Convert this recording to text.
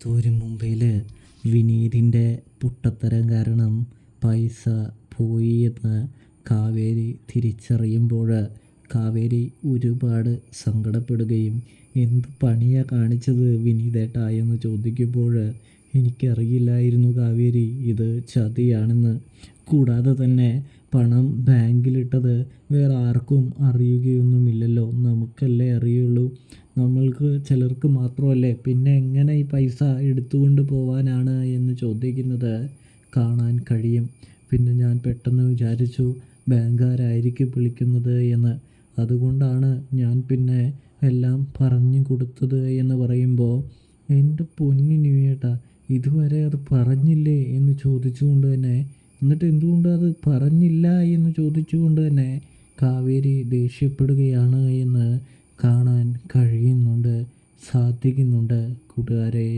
തോരും മുംബൈയിൽ വിനീതിൻ്റെ പൊട്ടത്തരം കാരണം പൈസ പോയി എന്ന് കാവേരി തിരിച്ചറിയുമ്പോൾ കാവേരി ഒരുപാട് സങ്കടപ്പെടുകയും എന്ത് പണിയാ കാണിച്ചത് വിനീതേട്ടാ എന്ന് ചോദിക്കുമ്പോൾ എനിക്കറിയില്ലായിരുന്നു കാവേരി ഇത് ചതിയാണെന്ന്. കൂടാതെ തന്നെ പണം ബാങ്കിലിട്ടത് വേറെ ആർക്കും അറിയുകയൊന്നുമില്ലല്ലോ, നമുക്കല്ലേ അറിയുള്ളൂ. നമ്മൾക്ക് ചിലർക്ക് മാത്രമല്ലേ പിന്നെ എങ്ങനെ ഈ പൈസ എടുത്തുകൊണ്ട് പോവാനാണ് എന്ന് ചോദിക്കുന്നത് കാണാൻ കഴിയും. പിന്നെ ഞാൻ പെട്ടെന്ന് വിചാരിച്ചു ബാങ്കുകാരായിരിക്കും വിളിക്കുന്നത് എന്ന്. അതുകൊണ്ടാണ് ഞാൻ പിന്നെ എല്ലാം പറഞ്ഞു കൊടുത്തത് എന്ന് പറയുമ്പോൾ, എൻ്റെ പൊന്നു ചേട്ടാ ഇതുവരെ അത് പറഞ്ഞില്ലേ എന്ന് ചോദിച്ചുകൊണ്ട് തന്നെ, എന്നിട്ട് എന്തുകൊണ്ട് അത് പറഞ്ഞില്ല എന്ന് ചോദിച്ചുകൊണ്ട് തന്നെ കാവേരി ദേഷ്യപ്പെടുകയാണ് എന്ന് കാണാൻ കഴിയുന്നുണ്ട്, സാധിക്കുന്നുണ്ട് കൂട്ടുകാരെ.